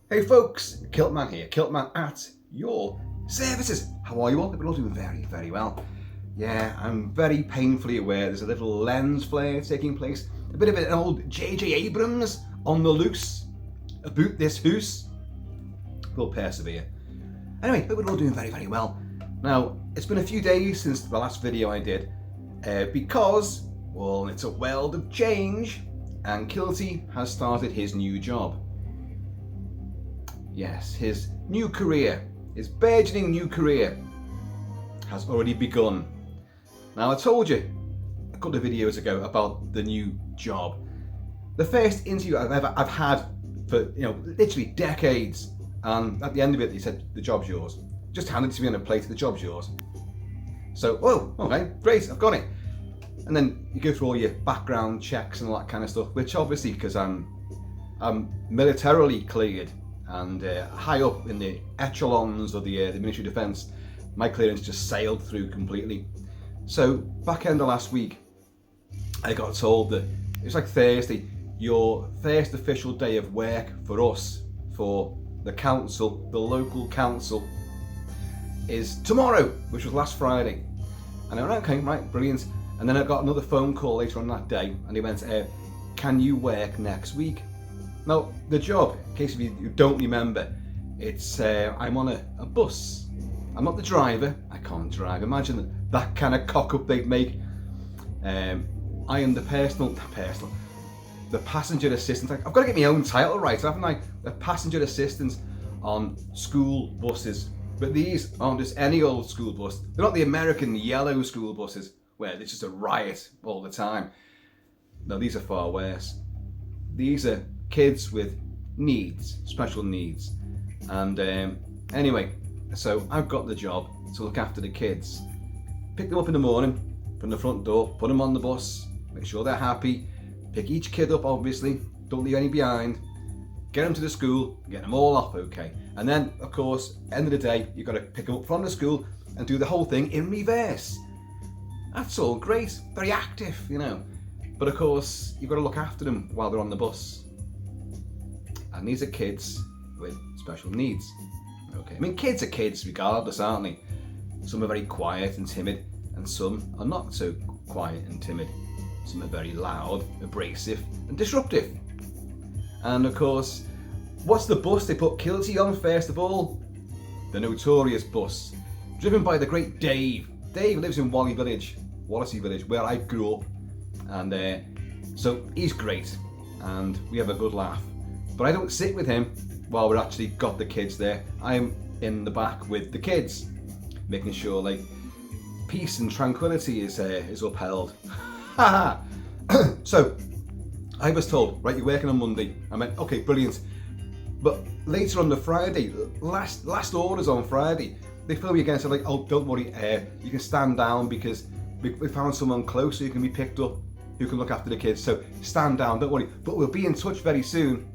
Hey folks, Kilt-Man here, Kilt-Man at your services. How are you all? We're all doing very, very well. Yeah, I'm very painfully aware there's a little lens flare taking place. A bit of an old J.J. Abrams on the loose about this hoose. We'll persevere. Anyway, but we're all doing very, very well. Now, it's been a few days since the last video I did because, well, it's a world of change and Kilty has started his new job. Yes, his new career, his burgeoning new career has already begun. Now I told you a couple of videos ago about the new job. The first interview I've had for literally decades, and at the end of it he said, the job's yours. Just handed it to me on a plate, the job's yours. So, oh, okay, great, I've got it. And then you go through all your background checks and all that kind of stuff, which obviously, because I'm militarily cleared, and high up in the echelons of the Ministry of Defence, my clearance just sailed through completely. So back end of last week, I got told that it was like Thursday, your first official day of work for us, for the council, the local council, is tomorrow, which was last Friday. And I went, okay, right, brilliant. And then I got another phone call later on that day, and he went, can you work next week? Now, the job, in case you don't remember, it's I'm on a bus. I'm not the driver. I can't drive. Imagine that kind of cock up they'd make. I am the passenger assistant. I've got to get my own title right, haven't I? The passenger assistant on school buses. But these aren't just any old school bus. They're not the American yellow school buses where it's just a riot all the time. No, these are far worse. These are kids with needs, special needs. And anyway, so I've got the job to look after the kids. Pick them up in the morning from the front door, put them on the bus, make sure they're happy, pick each kid up obviously, don't leave any behind, get them to the school, get them all off okay. And then of course, end of the day, you've got to pick them up from the school and do the whole thing in reverse. That's all great, very active, But of course, you've got to look after them while they're on the bus. And these are kids with special needs. Okay, I mean, kids are kids regardless, aren't they? Some are very quiet and timid, and some are not so quiet and timid. Some are very loud, abrasive, and disruptive. And of course, what's the bus they put Kilty on first of all? The notorious bus, driven by the great Dave. Dave lives in Wallasey Village, where I grew up, and so he's great, and we have a good laugh. But I don't sit with him while we're actually got the kids there. I'm in the back with the kids, making sure like peace and tranquility is upheld. So I was told, right, you're working on Monday. I went, okay, brilliant. But later on the Friday, last orders on Friday, they phone me again and said like, oh, don't worry, you can stand down because we found someone close who can be picked up, who can look after the kids. So stand down, don't worry. But we'll be in touch very soon.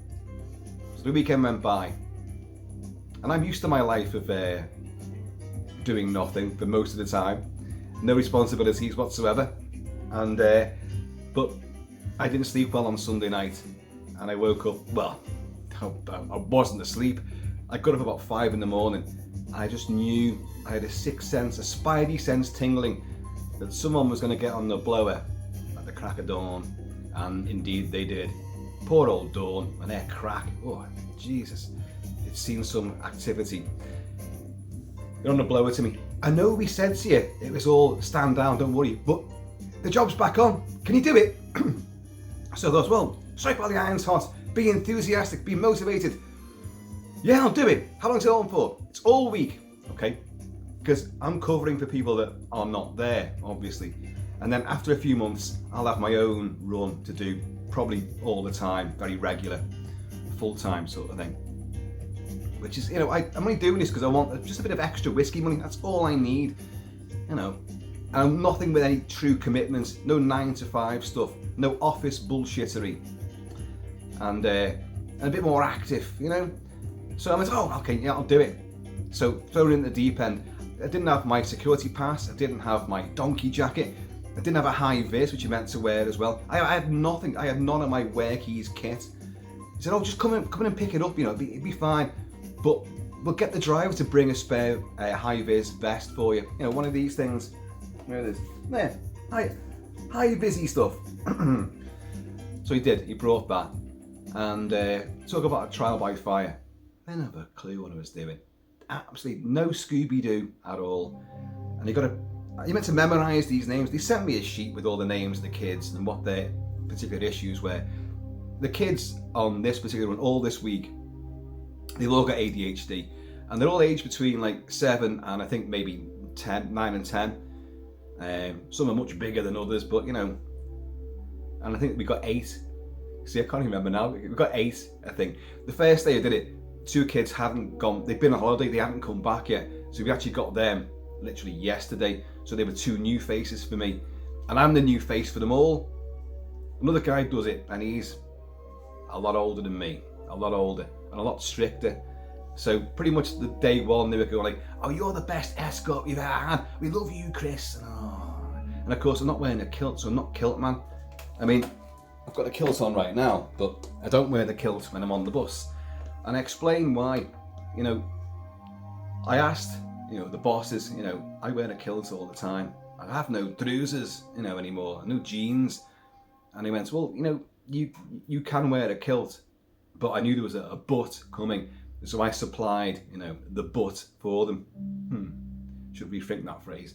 The weekend went by, and I'm used to my life of doing nothing for most of the time, no responsibilities whatsoever, and but I didn't sleep well on Sunday night, and I woke up, well, I wasn't asleep. I got up about 5 in the morning. I just knew, I had a sixth sense, a spidey sense tingling that someone was going to get on the blower at the crack of dawn, and indeed they did. Poor old Dawn and their crack. Oh, Jesus. It's seen some activity. They're on the blower to me. I know we said to you it was all stand down, don't worry, but the job's back on. Can you do it? So I thought, well, strike while the iron's hot. Be enthusiastic, be motivated. Yeah, I'll do it. How long's it on for? It's all week, okay? Because I'm covering for people that are not there, obviously. And then after a few months, I'll have my own run to do. Probably all the time, very regular, full-time sort of thing. Which is, I'm only doing this because I want just a bit of extra whiskey money. That's all I need, And nothing with any true commitments, no 9-to-5 stuff, no office bullshittery, and a bit more active, So I went, oh, okay, yeah, I'll do it. So thrown in the deep end. I didn't have my security pass. I didn't have my donkey jacket. I didn't have a high vis, which you meant to wear as well. I had nothing. I had none of my workies kit. He said, oh, just come in and pick it up, you know, it'd be fine. But we'll get the driver to bring a spare high-vis vest for you. You know, one of these things. Where it is. There. High-vis stuff. So he did. He brought that. And talk about a trial by fire. I didn't have a clue what I was doing. Absolutely no Scooby-Doo at all. And you meant to memorise these names. They sent me a sheet with all the names of the kids and what their particular issues were. The kids on this particular one, all this week, they've all got ADHD, and they're all aged between like 7 and I think maybe 9 and 10. Some are much bigger than others, but you know, and I think we got 8. See, I can't remember now. We got 8, I think. The first day I did it, 2 kids hadn't gone, they'd been on holiday, they hadn't come back yet. So we actually got them literally yesterday. So they were 2 new faces for me, and I'm the new face for them all. Another guy does it, and he's a lot older than me, a lot older and a lot stricter. So pretty much the day one they were going like, oh, you're the best escort we've ever had, we love you, Chris. And of course I'm not wearing a kilt, so I'm not Kilt-Man. I mean, I've got a kilt on right now, but I don't wear the kilt when I'm on the bus. And I explain why. You know, I asked, you know, the bosses, you know, I wear a kilt all the time. I have no trousers, you know, anymore, no jeans. And he went, well, you know, you can wear a kilt, but I knew there was a but coming, so I supplied, you know, the but for them. Should rethink that phrase.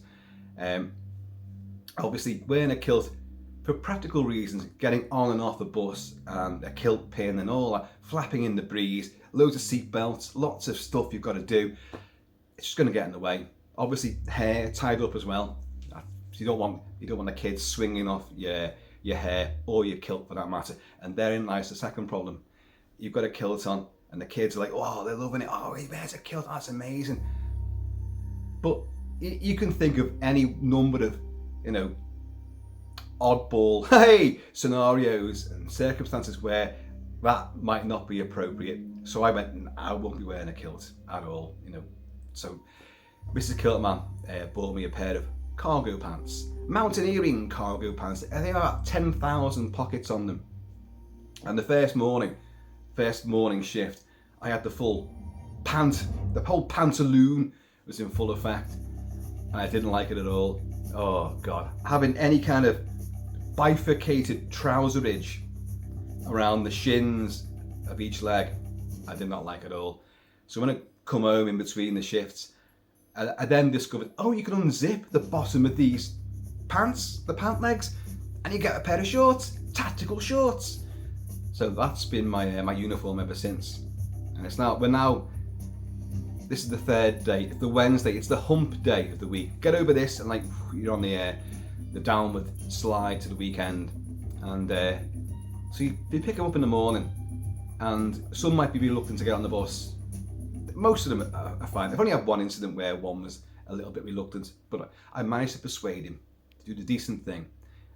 Obviously, wearing a kilt for practical reasons, getting on and off the bus, and a kilt pin and all that, flapping in the breeze, loads of seat belts, lots of stuff you've got to do. It's just going to get in the way. Obviously, hair tied up as well. You don't want the kids swinging off your hair or your kilt for that matter. And therein lies the second problem. You've got a kilt on and the kids are like, oh, they're loving it. Oh, he wears a kilt, that's amazing. But you can think of any number of, you know, oddball, hey, scenarios and circumstances where that might not be appropriate. So I went, I won't be wearing a kilt at all, you know. So Mrs. Kilt-Man bought me a pair of cargo pants, mountaineering cargo pants. They have about 10,000 pockets on them. And the first morning shift, I had the whole pantaloon was in full effect, and I didn't like it at all. Oh God, having any kind of bifurcated trouserage around the shins of each leg, I did not like at all. So when I come home in between the shifts, I then discovered, oh, you can unzip the bottom of these pants, the pant legs, and you get a pair of shorts, tactical shorts. So that's been my uniform ever since. And this is the 3rd day, it's the Wednesday, it's the hump day of the week. Get over this and like, you're on the downward slide to the weekend. And so you pick them up in the morning, and some might be reluctant to get on the bus. Most of them are fine. I've only had one incident where one was a little bit reluctant, but I managed to persuade him to do the decent thing,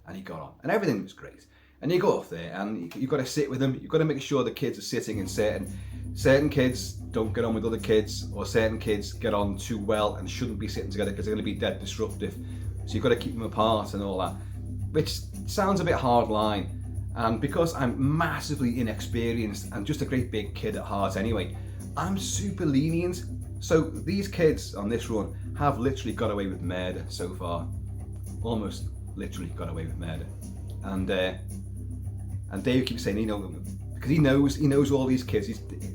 and he got on, and everything was great. And you go off there, and you've got to sit with them. You've got to make sure the kids are sitting in certain kids don't get on with other kids, or certain kids get on too well and shouldn't be sitting together because they're going to be dead disruptive. So you've got to keep them apart and all that, which sounds a bit hard line. And because I'm massively inexperienced and just a great big kid at heart anyway, I'm super lenient. So these kids on this run have literally got away with murder so far. Almost literally got away with murder. And Dave keeps saying, you know, because he knows all these kids.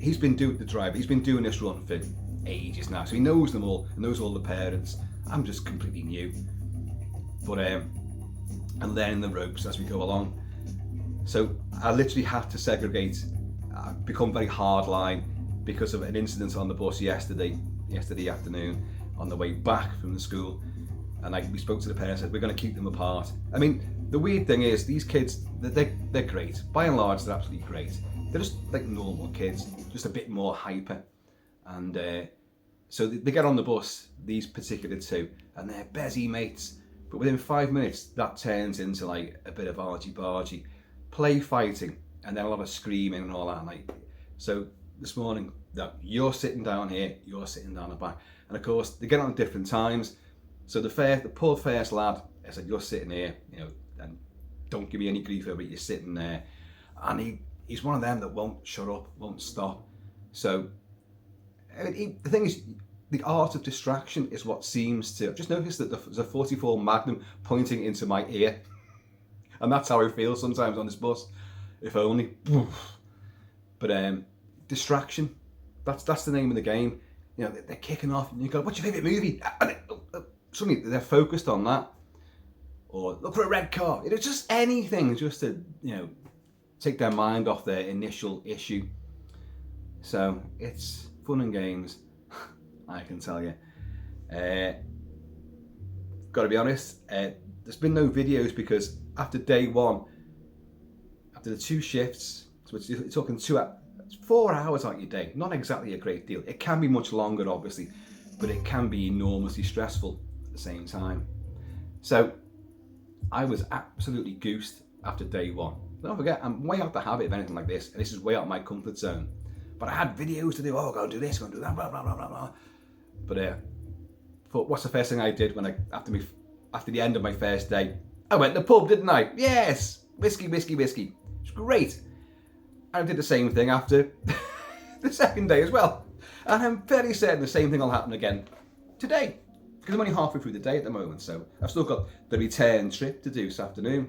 He's been doing the driver. He's been doing this run for ages now, so he knows them all and knows all the parents. I'm just completely new, but I'm learning the ropes as we go along. So I literally have to segregate. I've become very hardline because of an incident on the bus yesterday afternoon on the way back from the school, and we spoke to the parents. Said we're going to keep them apart. I mean, the weird thing is these kids, they're great. By and large, they're absolutely great. They're just like normal kids, just a bit more hyper. And so they get on the bus, these particular 2, and they're busy mates. But within 5 minutes, that turns into like a bit of argy-bargy, play fighting, and then a lot of screaming and all that. Like, so this morning, you're sitting down here, you're sitting down the back. And of course, they get on at different times. So the poor first lad, I said, you're sitting here, you know, and don't give me any grief over it, you're sitting there. And he's one of them that won't shut up, won't stop. So the thing is, the art of distraction is what seems to. I've just noticed that there's a 44 Magnum pointing into my ear, and that's how I feel sometimes on this bus. If only. But distraction, that's the name of the game. You know, they're kicking off, and you go, "What's your favourite movie?" And suddenly they're focused on that, or look for a red car. It's just anything, just to take their mind off their initial issue. So it's fun and games, I can tell you. Got to be honest, there's been no videos because after day one, after the 2 shifts, so you're talking 4 hours out your day, not exactly a great deal. It can be much longer, obviously, but it can be enormously stressful at the same time. So I was absolutely goosed after day one. Don't forget, I'm way out the habit of anything like this, and this is way out of my comfort zone. But I had videos to do. Oh, go and do this, go and do that, blah blah blah blah blah. But thought, what's the first thing I did when after the end of my first day? I went to the pub, didn't I? Yes, whiskey. It's great. I did the same thing after the second day as well, and I'm fairly certain the same thing will happen again today, because I'm only halfway through the day at the moment. So I've still got the return trip to do this afternoon.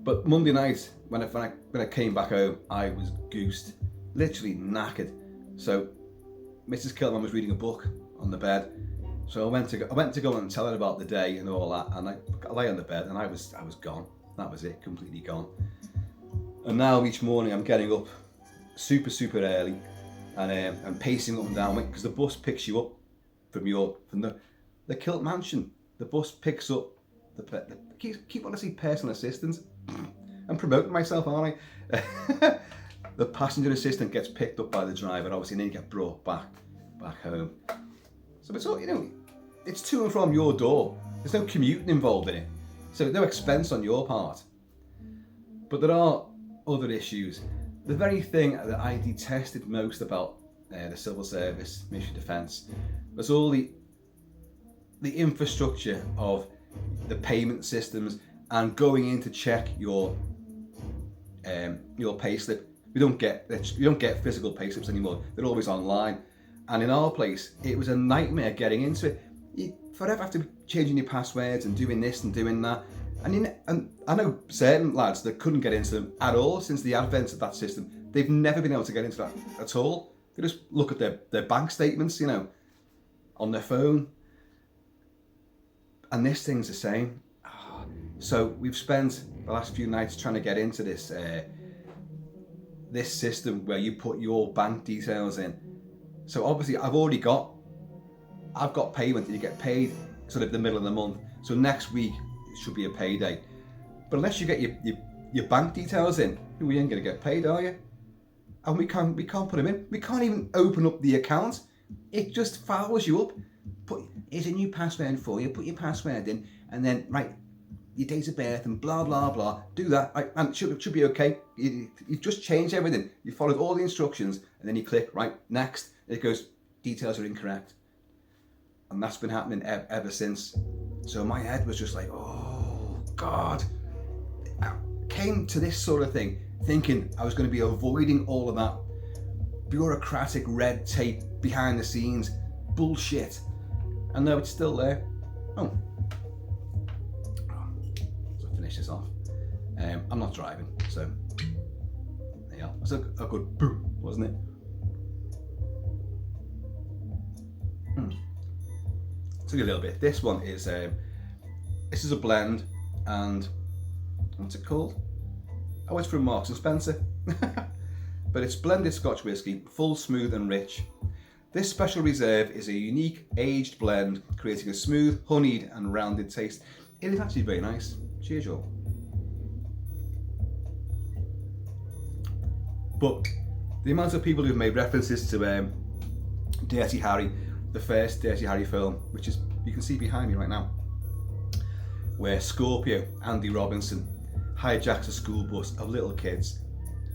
But Monday night, when I came back home, I was goosed, literally knackered. So Mrs. Kilt-Man was reading a book on the bed, so I went to go and tell her about the day and all that, and I lay on the bed and I was gone. That was it, completely gone. And now each morning I'm getting up super early, and I'm pacing up and down because the bus picks you up from the Kilt Mansion. The bus picks up keep wanting to see personal assistants. I'm promoting myself, aren't I? The passenger assistant gets picked up by the driver, obviously, and then you get brought back home. So it's all, it's to and from your door. There's no commuting involved in it, so no expense on your part. But there are other issues. The very thing that I detested most about the civil service, Ministry of Defence, was all the infrastructure of the payment systems and going in to check your payslip. We don't get physical payslips anymore. They're always online. And in our place, it was a nightmare getting into it. You forever have to be changing your passwords and doing this and doing that. And I know certain lads that couldn't get into them at all since the advent of that system. They've never been able to get into that at all. They just look at their bank statements, on their phone. And this thing's the same. So we've spent the last few nights trying to get into this system where you put your bank details in. So obviously I've got payment, and you get paid sort of the middle of the month. So next week it should be a payday. But unless you get your bank details in, you ain't gonna get paid, are you? And we can't put them in. We can't even open up the account. It just fouls you up. Here's a new password for you. Put your password in, and then your date of birth and blah blah blah. Do that, and it should be okay. You just change everything. You followed all the instructions, and then you click next. And it goes, details are incorrect, and that's been happening ever since. So my head was just like, oh God. I came to this sort of thing thinking I was going to be avoiding all of that bureaucratic red tape behind the scenes bullshit. And no, it's still there. Oh. So finish this off. I'm not driving, so there you go. That's a good boom, wasn't it? Took a little bit. This one is this is a blend, and what's it called? Oh, it's from Marks and Spencer. But it's blended Scotch whisky, full, smooth and rich. This special reserve is a unique aged blend, creating a smooth, honeyed and rounded taste. It is actually very nice. Cheers, y'all. But the amount of people who've made references to Dirty Harry, the first Dirty Harry film, which is, you can see behind me right now, where Scorpio, Andy Robinson, hijacks a school bus of little kids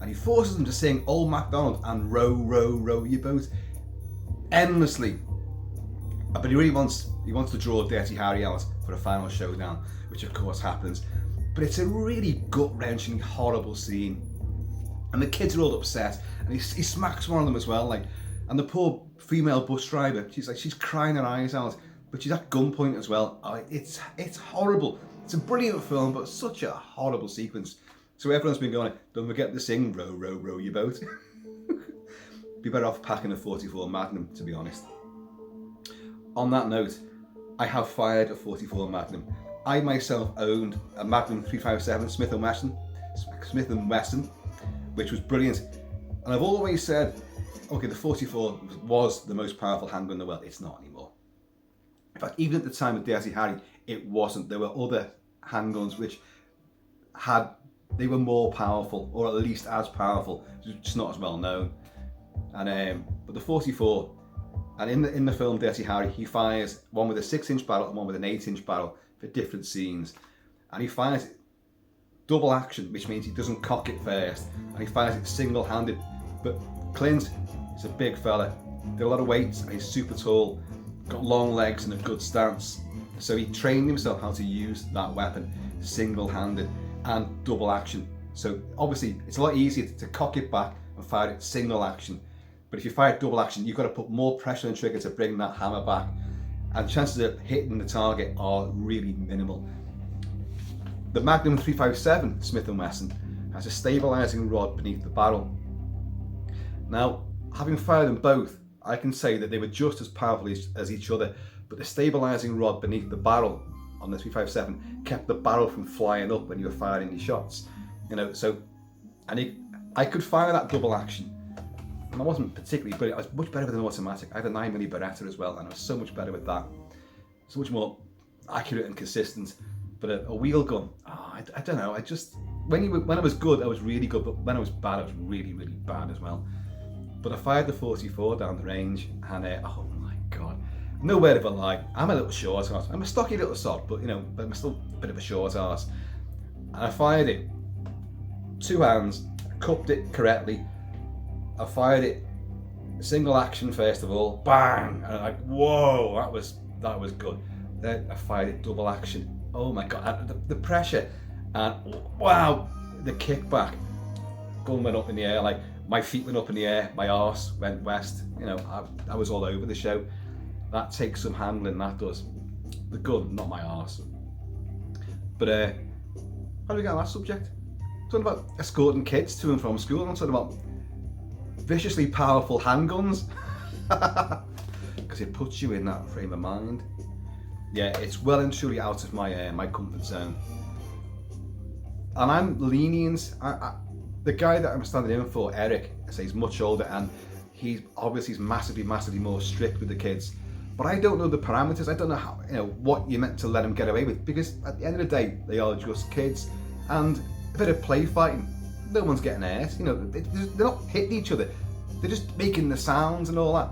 and he forces them to sing Old MacDonald and Row, Row, Row Your Boat endlessly. But he really wants to draw Dirty Harry out for a final showdown, which of course happens. But it's a really gut-wrenching, horrible scene. And the kids are all upset, and he smacks one of them as well, like, and the poor female bus driver, she's crying her eyes out, but she's at gunpoint as well. Oh, it's horrible. It's a brilliant film, but such a horrible sequence. So everyone's been going, don't forget to sing row, row, row your boat. Be better off packing a 44 Magnum, to be honest. On that note, I have fired a 44 Magnum. I myself owned a Magnum 357 Smith & Wesson, which was brilliant. And I've always said, okay, the 44 was the most powerful handgun in the world. It's not anymore. In fact, even at the time of Dirty Harry, it wasn't. There were other handguns which they were more powerful, or at least as powerful, just not as well known. And but the 44, and in the film Dirty Harry, he fires one with a 6-inch barrel and one with an 8-inch barrel for different scenes, and he fires it double action, which means he doesn't cock it first, and he fires it single-handed. But Clint is a big fella, did a lot of weights, and he's super tall, got long legs and a good stance, so he trained himself how to use that weapon single-handed and double action. So obviously it's a lot easier to cock it back and fire it single action, but if you fire it double action, you've got to put more pressure on the trigger to bring that hammer back, and chances of hitting the target are really minimal. The Magnum 357 Smith & Wesson has a stabilising rod beneath the barrel. Now, having fired them both, I can say that they were just as powerful as each other, but the stabilising rod beneath the barrel on the 357 kept the barrel from flying up when you were firing your shots. You know, so, and I could fire that double action, and I wasn't particularly brilliant. I was much better with an automatic. I had a 9mm Beretta as well, and I was so much better with that. So much more accurate and consistent. But a wheel gun, I don't know. I just when I was good, I was really good. But when I was bad, I was really, really bad as well. But I fired the 44 down the range, and oh my god, no word of a lie. I'm a little short arse. I'm a stocky little sod, but you know, but I'm still a bit of a short arse. And I fired it, 2 hands, cupped it correctly. I fired it single action first of all, bang, and I'm like, whoa, that was good. Then I fired it double action. Oh my god, the pressure, and wow, the kickback. Gun went up in the air, like my feet went up in the air, my arse went west. You know, I was all over the show. That takes some handling, that does. The gun, not my arse. But how do we get on that subject? I'm talking about escorting kids to and from school. I'm talking about viciously powerful handguns, because it puts you in that frame of mind. Yeah, it's well and truly out of my comfort zone. And I'm lenient. The guy that I'm standing in for, Eric, I say he's much older, and he's massively more strict with the kids. But I don't know the parameters. I don't know how, what you're meant to let them get away with, because at the end of the day, they are just kids, and a bit of play fighting, no one's getting hurt. They're not hitting each other. They're just making the sounds and all that.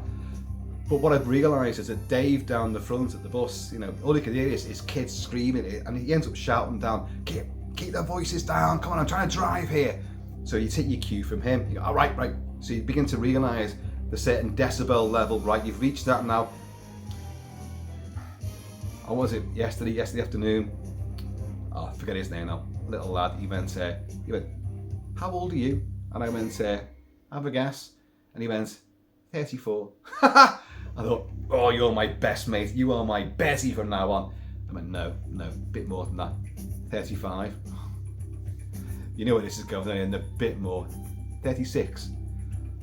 But what I've realised is that Dave down the front at the bus, all he can hear is kids screaming, and he ends up shouting down, keep their voices down, come on, I'm trying to drive here. So you take your cue from him, you go, all right. So you begin to realise the certain decibel level, right, you've reached that now. Or was it yesterday afternoon? Oh, I forget his name now. Little lad, he went, how old are you? And I went, have a guess. And he went, 34. I thought, oh, you're my best mate. You are my bestie from now on. I went, no, a bit more than that. 35. You know where this is going, and a bit more. 36.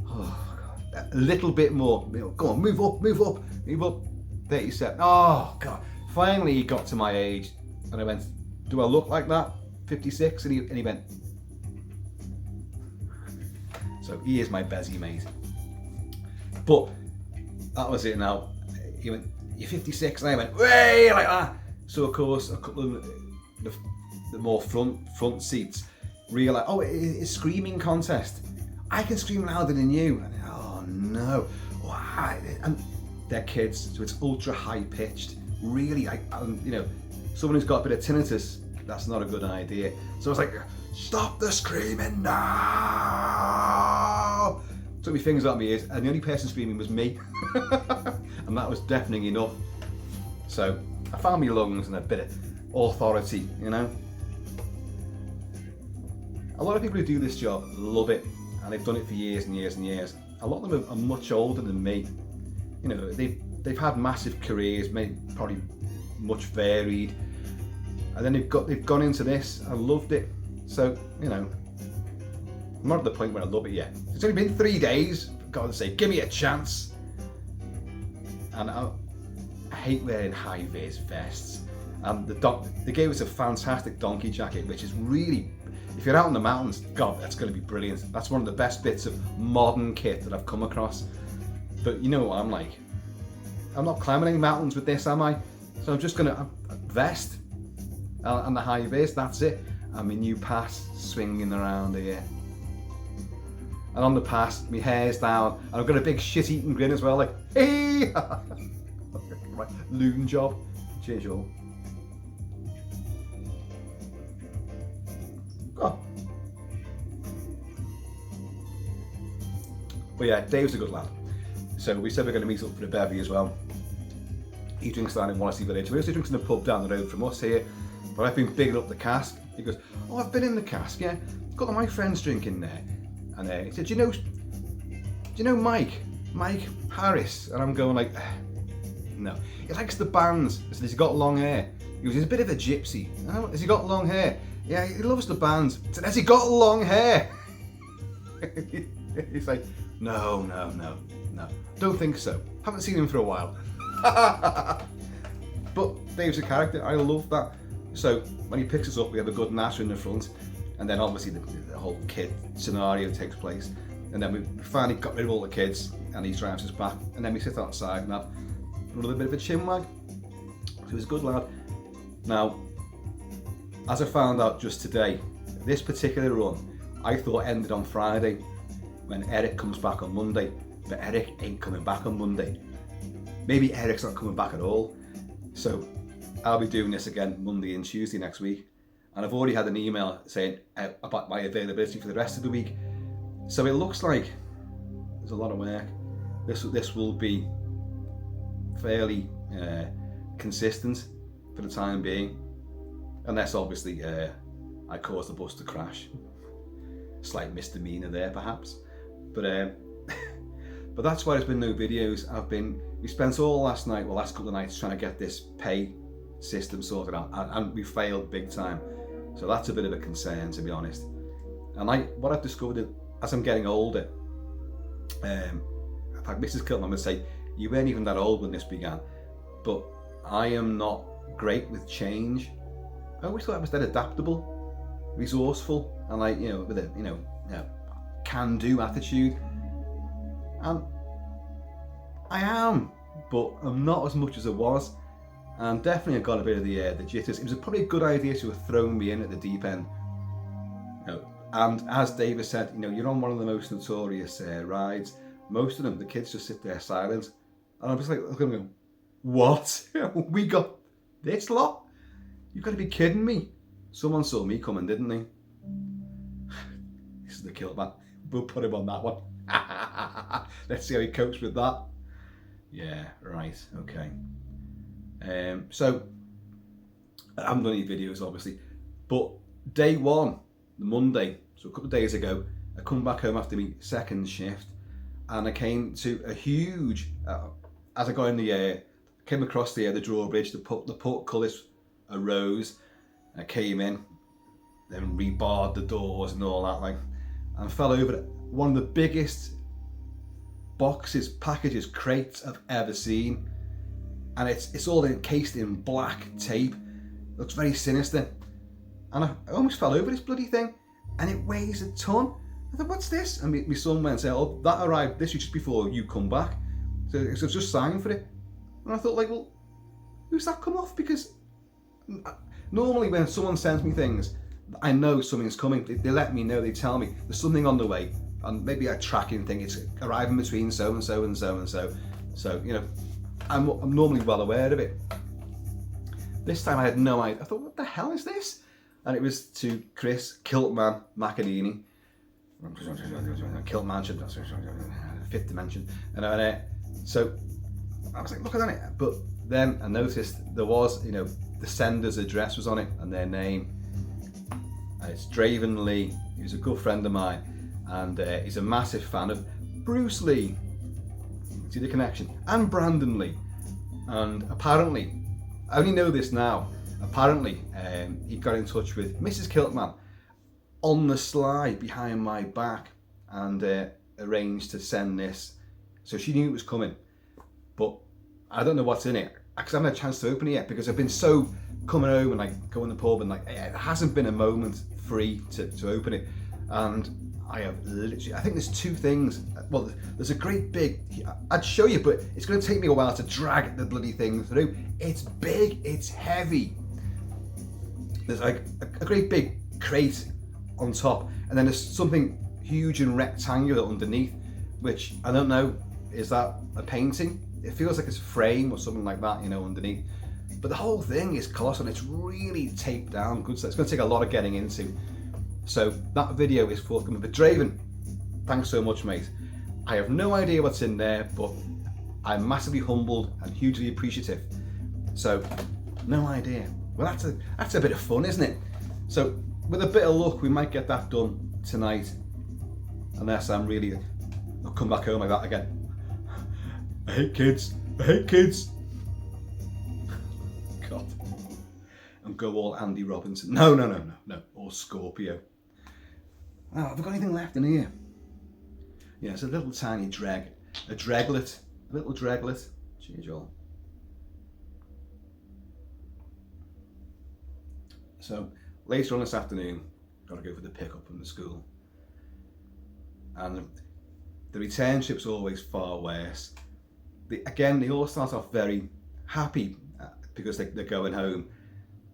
Oh, God. A little bit more. Go on, move up. 37. Oh, God. Finally, he got to my age, and I went, do I look like that? 56? And he went. So he is my bestie mate. But that was it now. He went, you're 56, and I went, way, like that. So of course, a couple of the more front seats realised, oh, it's a screaming contest. I can scream louder than you. And oh no. And they're kids, so it's ultra high pitched. Really, someone who's got a bit of tinnitus, that's not a good idea. So I was like, stop the screaming now! Took my fingers out of my ears, and the only person screaming was me. And that was deafening enough. So I found my lungs and a bit of authority, A lot of people who do this job love it, and they've done it for years and years and years. A lot of them are much older than me. You know, they've had massive careers, probably much varied, and then they've gone into this and loved it. So, you know, I'm not at the point where I love it yet. It's only been 3 days, for God's sake, give me a chance. And I hate wearing high-vis vests. And they gave us a fantastic donkey jacket, which is really, if you're out in the mountains, God, that's going to be brilliant. That's one of the best bits of modern kit that I've come across. But you know what I'm like. I'm not climbing any mountains with this, am I? So I'm just going to vest and the high-vis, that's it. And my new pass swinging around here. And on the pass, my hair's down, and I've got a big shit-eating grin as well, like, hey! Right, loon job. Cheers, y'all. Oh. But yeah, Dave's a good lad. So we said we're going to meet up for a bevy as well. He drinks down in Wallasey Village. We also drinks in the pub down the road from us here. But I've been bigging up the cask. He goes, oh, I've been in the cask, yeah. Got all my friends drinking there. And he said, do you know Mike Harris? And I'm going like, no. He likes the bands. I said, has he got long hair? He goes, he's a bit of a gypsy. Oh, has he got long hair? Yeah, he loves the bands. I said, has he got long hair? He's like, no. Don't think so. Haven't seen him for a while. But Dave's a character. I love that. So when he picks us up, we have a good natter in the front. And then obviously the whole kid scenario takes place. And then we finally got rid of all the kids and he drives us back. And then we sit outside and have a little bit of a chinwag. So he was a good lad. Now, as I found out just today, this particular run, I thought ended on Friday when Eric comes back on Monday. But Eric ain't coming back on Monday. Maybe Eric's not coming back at all. So I'll be doing this again Monday and Tuesday next week. And I've already had an email saying about my availability for the rest of the week. So it looks like there's a lot of work. This will be fairly consistent for the time being. Unless obviously I cause the bus to crash. Slight misdemeanor there perhaps. But but that's why there's been no videos. We spent all last couple of nights trying to get this pay system sorted out, and we failed big time. So that's a bit of a concern, to be honest. And what I've discovered as I'm getting older, in fact, Mrs. Kilt-Man would say, you weren't even that old when this began, but I am not great with change. I always thought I was that adaptable, resourceful, and with a can-do attitude. And I am, but I'm not as much as I was. And definitely I got a bit of the jitters. It was probably a good idea to have thrown me in at the deep end. And as David said, you're on one of the most notorious rides. Most of them, the kids just sit there silent. And I'm just like, looking at them, what? We got this lot? You've got to be kidding me. Someone saw me coming, didn't they? This is the Kilt-Man. We'll put him on that one. Let's see how he copes with that. Yeah, right, okay. So I haven't done any videos obviously, but day one, the Monday, so a couple of days ago, I come back home after my second shift, and I came to a huge, as I got in the air, came across the drawbridge, the portcullis arose, I came in, then rebarred the doors and all that, and fell over one of the biggest packages, crates I've ever seen. And it's all encased in black tape. Looks very sinister. And I almost fell over this bloody thing. And it weighs a ton. I thought, what's this? And my son went and said, oh, that arrived this week just before you come back. So it's just signed for it. And I thought, well, who's that come off? Because normally when someone sends me things, I know something's coming. They let me know, they tell me there's something on the way. And maybe a tracking thing, it's arriving between so and so and so and so. So, I'm normally well aware of it. This time I had no idea. I thought, what the hell is this? And it was to Chris Kilt-Man Macanini. Kilt-Man, fifth dimension. And so I was like, look at it. But then I noticed there was, the sender's address was on it and their name. It's Draven Lee, He's a good friend of mine, and he's a massive fan of Bruce Lee. See the connection? And Brandon Lee. And apparently, I only know this now, apparently he got in touch with Mrs. Kilt-Man on the sly behind my back and arranged to send this. So she knew it was coming, but I don't know what's in it because I haven't had a chance to open it yet because I've been so coming home and like going to the pub and like it hasn't been a moment free to open it. And I have literally, I think there's two things. Well, there's a great big, I'd show you, but it's going to take me a while to drag the bloody thing through. It's big, it's heavy. There's like a great big crate on top, and then there's something huge and rectangular underneath, which I don't know, is that a painting? It feels like it's a frame or something like that, you know, underneath. But the whole thing is colossal and it's really taped down good, so it's going to take a lot of getting into. So that video is forthcoming. But Draven, thanks so much, mate. I have no idea what's in there, but I'm massively humbled and hugely appreciative. So, no idea. Well, that's a bit of fun, isn't it? So, with a bit of luck, we might get that done tonight. Unless I'll come back home like that again. I hate kids. I hate kids. God. And go all Andy Robinson. No. Or Scorpio. Oh, have I got anything left in here? Yeah, it's a little tiny a little dreglet. Cheers, y'all. So later on this afternoon, got to go for the pickup from the school, and the return trip's always far worse. They all start off very happy because they're going home,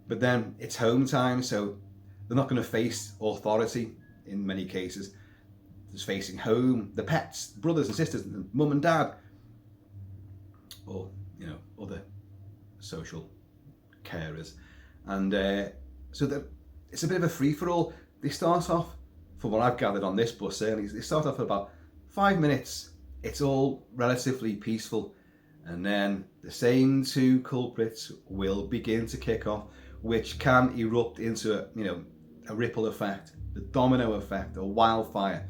but then it's home time, so they're not going to face authority in many cases. Just facing home, the pets, brothers and sisters, and mum and dad, or other social carers, and so it's a bit of a free for all. They start off, from what I've gathered on this bus, certainly, they start off for about 5 minutes. It's all relatively peaceful, and then the same two culprits will begin to kick off, which can erupt into a ripple effect, the domino effect, a wildfire.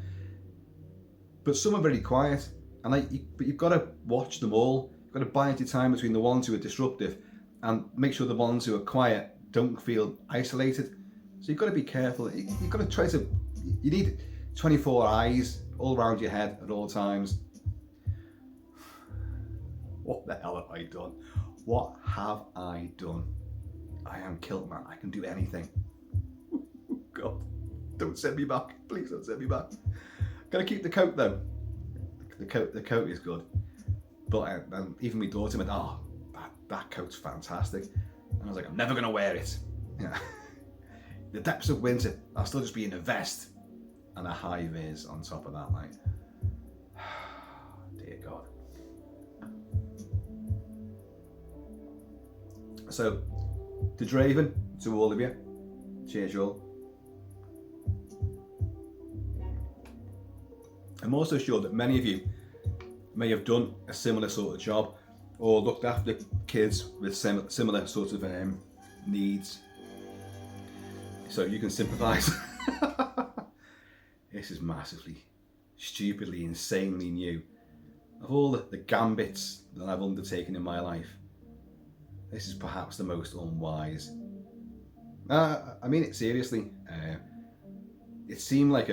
But some are very quiet, and but you've got to watch them all. You've got to bide your time between the ones who are disruptive and make sure the ones who are quiet don't feel isolated. So you've got to be careful. You've got to you need 24 eyes all around your head at all times. What the hell have I done? What have I done? I am Kilt-Man. I can do anything. God, don't send me back. Please don't send me back. Gotta keep the coat though. The coat is good. But even my daughter went, oh, that coat's fantastic. And I was like, I'm never gonna wear it. Yeah. The depths of winter, I'll still just be in a vest and a high vis on top of that, like. Dear God. So, to Draven, to all of you, cheers y'all. I'm also sure that many of you may have done a similar sort of job or looked after kids with similar sorts of needs. So you can sympathise. This is massively, stupidly, insanely new. Of all the gambits that I've undertaken in my life, this is perhaps the most unwise. I mean it seriously. It seemed like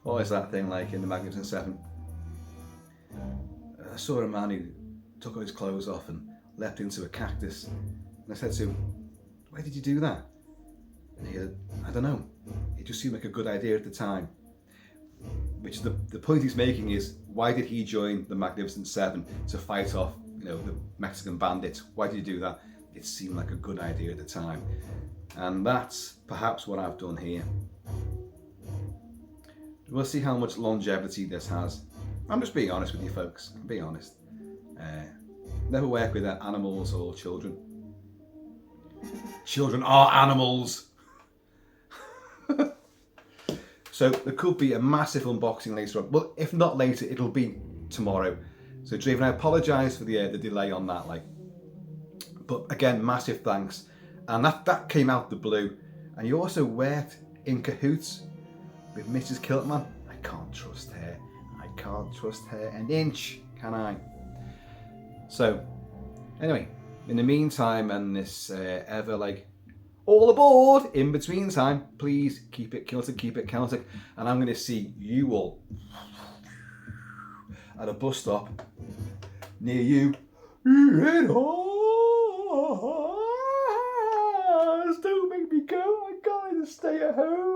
what is that thing like in the Magnificent Seven? I saw a man who took all his clothes off and leapt into a cactus. And I said to him, why did you do that? And he said, I don't know. It just seemed like a good idea at the time. Which the point he's making is, why did he join the Magnificent Seven to fight off, the Mexican bandits? Why did you do that? It seemed like a good idea at the time. And that's perhaps what I've done here. We'll see how much longevity this has. I'm just being honest with you folks, I'm being honest. Never work with animals or children. Children are animals! So there could be a massive unboxing later on. Well, if not later, it'll be tomorrow. So Draven, I apologise for the delay on that. But again, massive thanks. And that came out the blue. And you also worked in cahoots with Mrs. Kilt-Man. I can't trust her. I can't trust her an inch, can I? So, anyway, in the meantime, and this ever like all aboard in between time, please keep it Celtic, keep it Celtic, and I'm going to see you all at a bus stop near you. Don't make me go. I gotta stay at home.